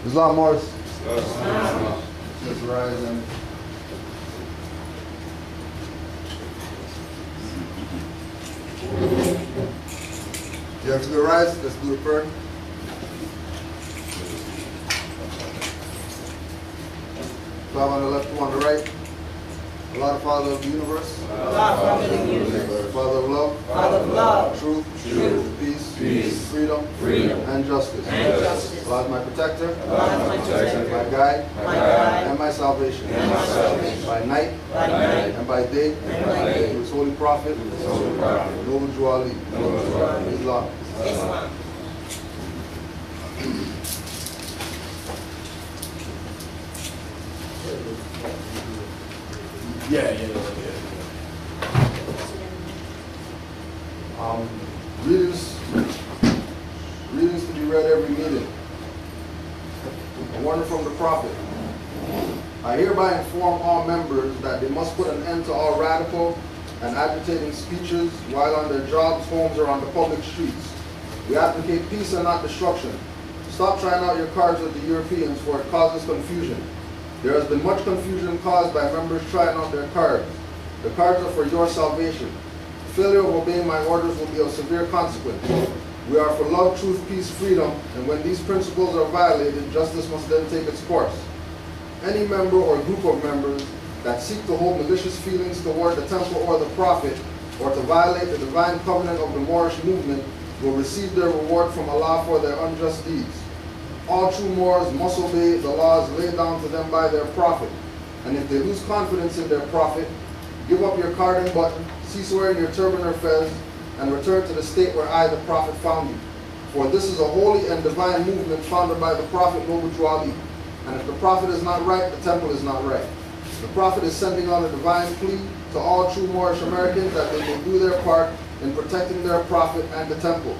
Islam, Morris. Let's rise and you have to go rise. Let's do a prayer. Five on the left, two on the right. Allah, the Father of the universe. Allah, Father of the universe. Father of love. Father of love. Truth. Peace. Freedom. And justice. Allah is my protector. My guide. And my salvation. By night. And by day. Through his holy prophet. Noble Juali. Islam. Yeah. Readings to be read every meeting. A warning from the Prophet. I hereby inform all members that they must put an end to all radical and agitating speeches while on their jobs, homes, or on the public streets. We advocate peace and not destruction. Stop trying out your cards with the Europeans, for it causes confusion. There has been much confusion caused by members trying out their cards. The cards are for your salvation. Failure of obeying my orders will be of severe consequence. We are for love, truth, peace, freedom, and when these principles are violated, justice must then take its course. Any member or group of members that seek to hold malicious feelings toward the temple or the prophet, or to violate the divine covenant of the Moorish movement, will receive their reward from Allah for their unjust deeds. All true Moors must obey the laws laid down to them by their prophet, and if they lose confidence in their prophet, give up your card and button, cease wearing your turban or fez, and return to the state where I, the prophet, found you. For this is a holy and divine movement founded by the prophet Noble Juali. And if the prophet is not right, the temple is not right. The prophet is sending out a divine plea to all true Moorish Americans that they may do their part in protecting their prophet and the temple.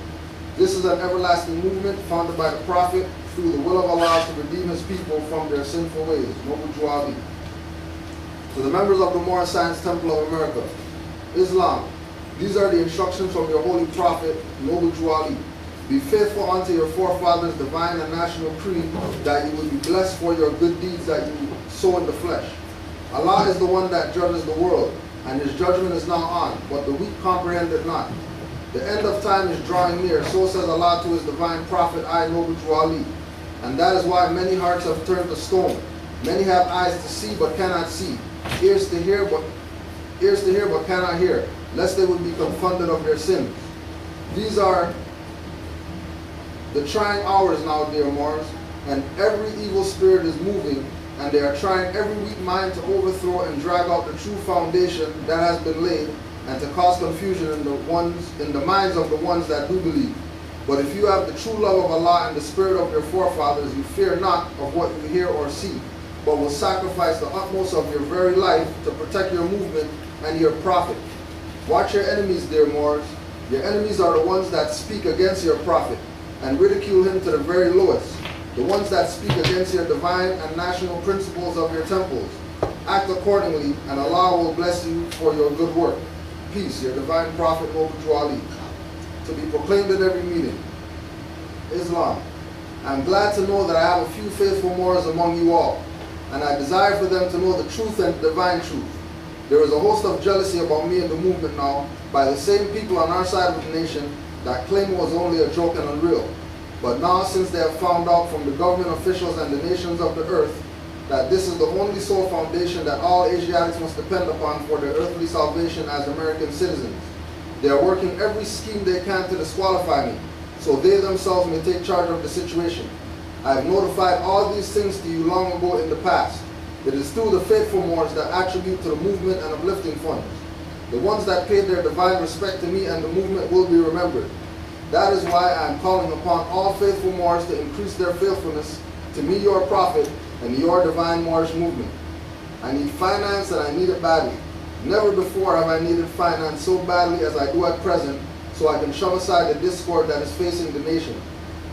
This is an everlasting movement founded by the prophet through the will of Allah to redeem his people from their sinful ways. Noble Juali. To the members of the Moorish Science Temple of America, Islam, these are the instructions from your holy prophet, Noble Juali. Be faithful unto your forefathers' divine and national creed, that you will be blessed for your good deeds that you sow in the flesh. Allah is the one that judges the world, and his judgment is now on, but the weak comprehend it not. The end of time is drawing near, so says Allah to his divine prophet, I, Noble Juali. And that is why many hearts have turned to stone. Many have eyes to see but cannot see, ears to hear but cannot hear, lest they would be confounded of their sins. These are the trying hours now, dear Moors, and every evil spirit is moving, and they are trying every weak mind to overthrow and drag out the true foundation that has been laid, and to cause confusion in the minds of the ones that do believe. But if you have the true love of Allah and the spirit of your forefathers, you fear not of what you hear or see, but will sacrifice the utmost of your very life to protect your movement and your prophet. Watch your enemies, dear Moors. Your enemies are the ones that speak against your prophet and ridicule him to the very lowest, the ones that speak against your divine and national principles of your temples. Act accordingly, and Allah will bless you for your good work. Peace, your divine prophet, Noble Juali. To be proclaimed in every meeting. Islam. I am glad to know that I have a few faithful Moors among you all, and I desire for them to know the truth and the divine truth. There is a host of jealousy about me and the movement now by the same people on our side of the nation that claim it was only a joke and unreal. But now, since they have found out from the government officials and the nations of the earth that this is the only sole foundation that all Asiatics must depend upon for their earthly salvation as American citizens, they are working every scheme they can to disqualify me, so they themselves may take charge of the situation. I have notified all these things to you long ago in the past. It is through the faithful Moors that attribute to the movement and uplifting funds. The ones that paid their divine respect to me and the movement will be remembered. That is why I am calling upon all faithful Moors to increase their faithfulness to me, your prophet, and your divine Moorish movement. I need finance, and I need it badly. Never before have I needed finance so badly as I do at present, so I can shove aside the discord that is facing the nation.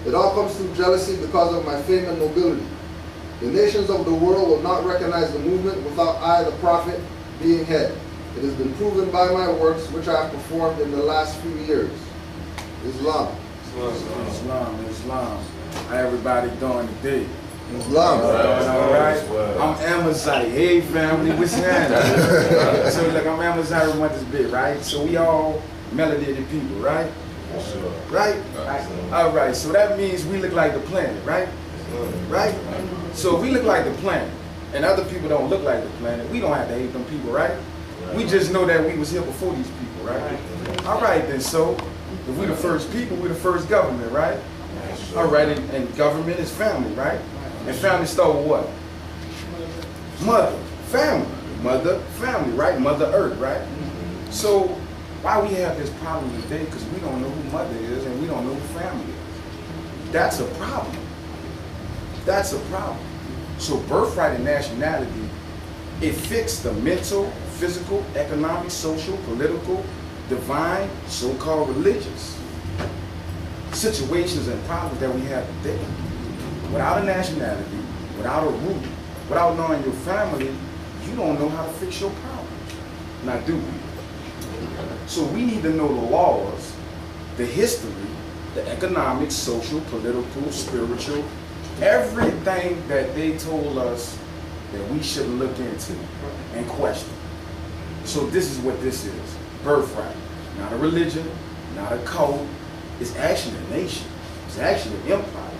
It all comes through jealousy because of my fame and nobility. The nations of the world will not recognize the movement without I, the prophet, being head. It has been proven by my works, which I have performed in the last few years. Islam. Islam. How everybody doing today? Love. All right. I'm Amazight. Hey, family, what's happening? So, look, I'm Amazight Amazight Bey, right? So, we all melanated people, right? Right? All right. So, that means we look like the planet, right? Right? So, if we look like the planet, and other people don't look like the planet, we don't have to hate them people, right? We just know that we was here before these people, right? All right, then. So, if we're the first people, we're the first government, right? All right, and government is family, right? And family start with what? Mother, family. Mother, family, right? Mother Earth, right? So why we have this problem today? Because we don't know who mother is and we don't know who family is. That's a problem. That's a problem. So birthright and nationality, it fixed the mental, physical, economic, social, political, divine, so-called religious situations and problems that we have today. Without a nationality, without a root, without knowing your family, you don't know how to fix your problems. Now, do we? So we need to know the laws, the history, the economic, social, political, spiritual, everything that they told us that we should look into and question. So this is what this is. Birthright. Not a religion, not a cult. It's actually a nation. It's actually an empire.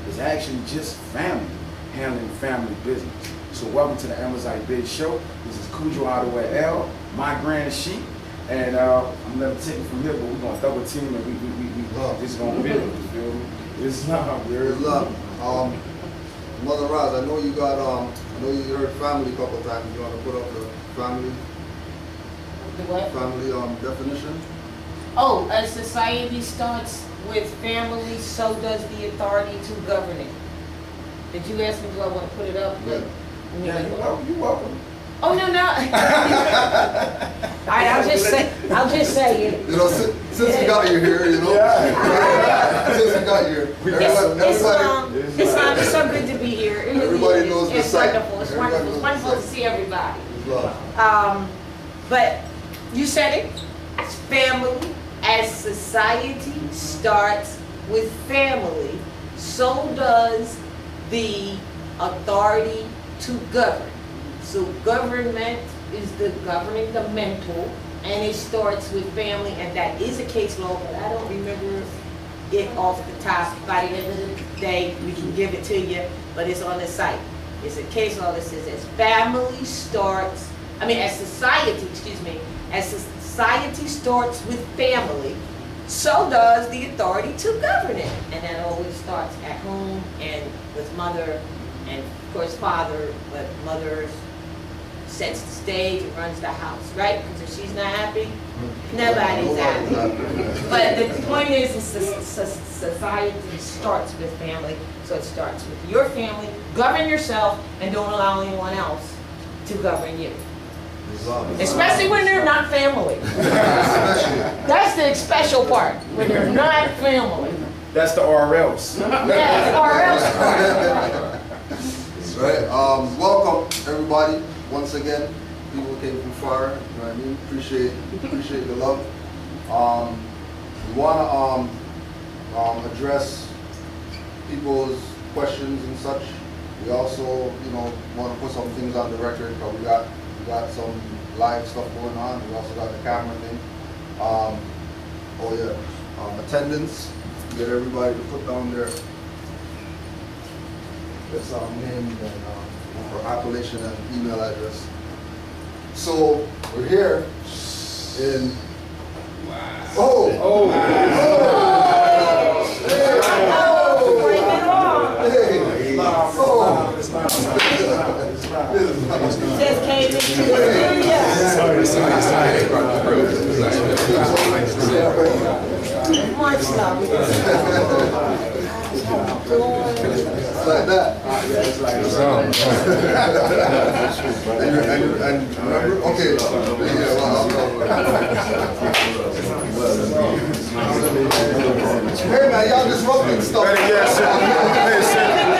It's actually just family, handling family business. So welcome to the Amazight Bey Show. This is Kudjo out of L, my grand sheep. And I'm gonna take it from here, but we're gonna double team and we just gonna build, you feel me? It's love, It's love. Mother Roz, I know you got I know you heard family a couple of times. You wanna put up the family The what? family definition? Oh, a society starts with family, so does the authority to govern it. Did you ask me, do I want to put it up? Yeah. Yeah, you're welcome. Oh, no, no. All right, I'll just say it. You know, since we got you here, you know, since we got you here, Islam is so good to be here. It really everybody is. knows the It's site. wonderful. It's wonderful. It's wonderful to see everybody. Love. But you said it. It's family. As society starts with family, so does the authority to govern. So government is the governing the mental, and it starts with family, and that is a case law, but I don't remember it off the top. By the end of the day, we can give it to you, but it's on the site. It's a case law that says as family starts, as society, as society starts with family, so does the authority to govern it. And that always starts at home and with mother and of course father, but mother sets the stage and runs the house, right? Because if she's not happy, nobody's happy. But the point is, society starts with family, so it starts with your family. Govern yourself and don't allow anyone else to govern you. Especially when they're not family. That's the special part, when they're not family. That's the or else. Yes, or else. Right. Welcome everybody once again. People came from far. You know what I mean? Appreciate the love. We wanna address people's questions and such. We also, want to put some things on the record, because we got some live stuff going on. We also got the camera thing. Attendance. Get everybody to put down their name and or appellation and email address. So we're here in. Wow. Just came into the much love. It's like that. It's like and remember? Okay. Hey man, y'all disrupting stuff.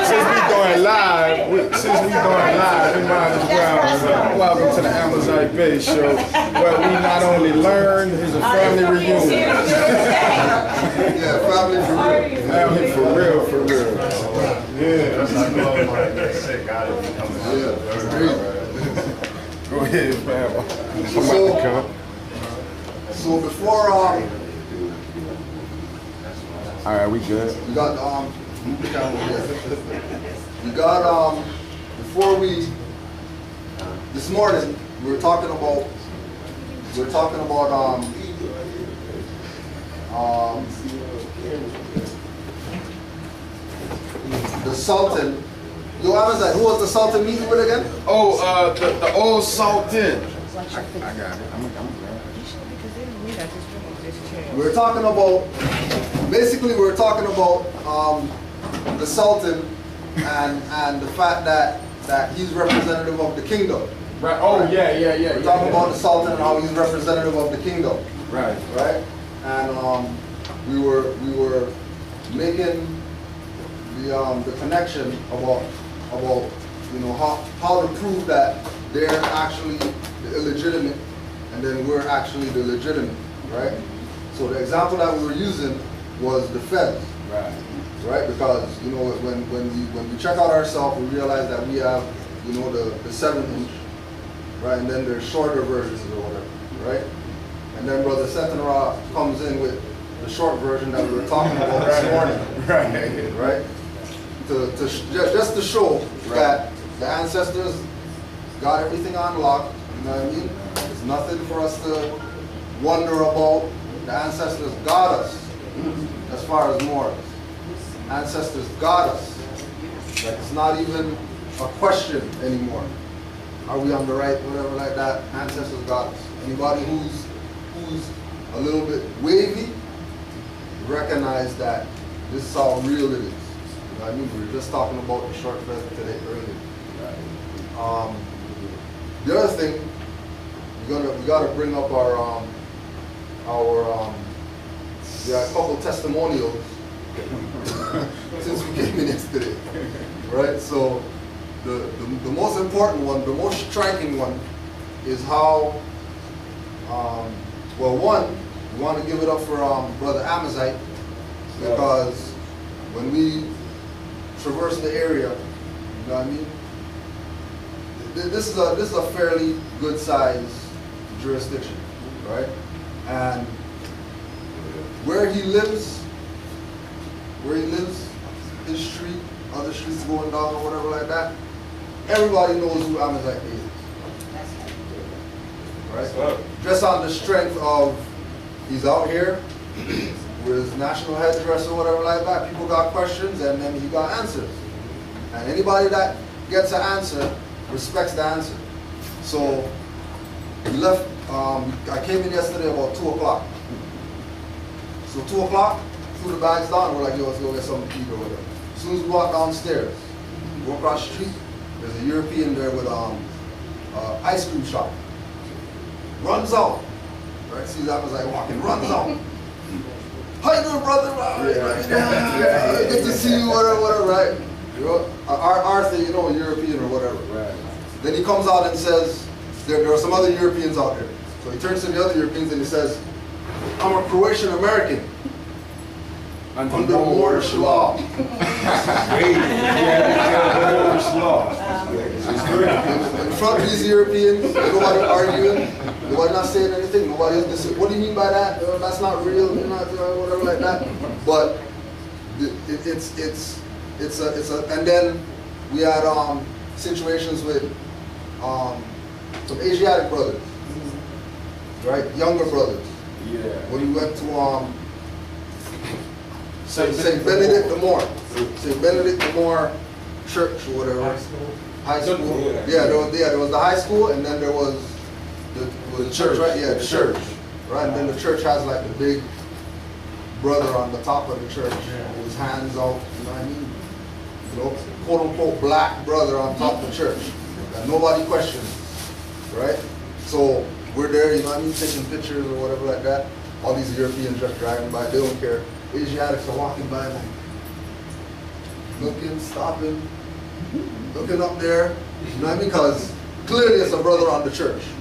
Since we going live, we might as well welcome to the Amazight Bey Show, where we not only learn, it's a family reunion. Yeah, family for real. Family for real, for real. Yeah. That's how I like that shit. God is becoming Go ahead, man. So before all right, we good. we got we got before we this morning we were talking about the Sultan. Yo, Amazight, who was the Sultan meeting with again? Oh, the old Sultan. I got it. I'm We're talking about, basically we're talking about the Sultan and the fact that he's representative of the kingdom. Right. Oh, right? yeah. We're talking about the Sultan and how he's representative of the kingdom. Right. Right? And we were making the connection about you know how to prove that they're actually the illegitimate and then we're actually the legitimate, right? So the example that we were using was the feds, right? Because you know when we check out ourselves, we realize that we have you know the 7-inch, right? And then there's shorter versions or whatever, right? And then Brother Sentinel comes in with the short version that we were talking about this morning, right? Just to show that the ancestors got everything on lock, you know what I mean? There's nothing for us to wonder about. The ancestors got us as far as morals. Ancestors got us. Like it's not even a question anymore. Are we on the right, whatever like that? Ancestors got us. Anybody who's a little bit wavy, recognize that this is how real it is. You know what I mean? We were just talking about the short version today earlier. The other thing, we gotta bring up our we got a couple testimonials since we came in yesterday, right? So the most important one, the most striking one, is how well one, we want to give it up for Brother Amazight, because when we traverse the area, you know what I mean? This is a fairly good size jurisdiction, right? And where he lives, his street, other streets going down or whatever like that, everybody knows who Amazight Bey is, right? Just on the strength of he's out here with his national headdress or whatever like that, people got questions and then he got answers. And anybody that gets an answer respects the answer. So we left, I came in yesterday about 2 o'clock. So 2 o'clock, threw the bags down, we're like, yo, let's go get something to eat or whatever. As soon as we walk downstairs, go across the street, there's a European there with ice cream shop. Runs out, right? Sees Amazight walking, runs out. How you doing, brother? Good to see you, whatever, right? You know, Arthur, you know, a European or whatever. Right. Then he comes out and says, there are some other Europeans out there. So he turns to the other Europeans and he says, I'm a Croatian American. Under Moorish law. Moorish law. In front of these Europeans, nobody arguing, nobody not saying anything, nobody else listening. What do you mean by that? That's not real, you're not whatever like that. But it's a and then we had situations with some Asiatic brothers, right? Younger brothers. Yeah. When we went to St. Benedict the Moor. St. Benedict the Moor church or whatever. High school. Yeah, there was the high school and then there was the church, right? Yeah, the church. Right? And then the church has like the big brother on the top of the church with his hands out, you know what I mean? You know, quote unquote black brother on top of the church. And nobody questions, right? So we're there, you know what I mean, taking pictures or whatever like that. All these Europeans just driving by, they don't care. Asiatics are walking by like, looking, stopping, looking up there, you know what I mean? Because clearly it's a brother on the church.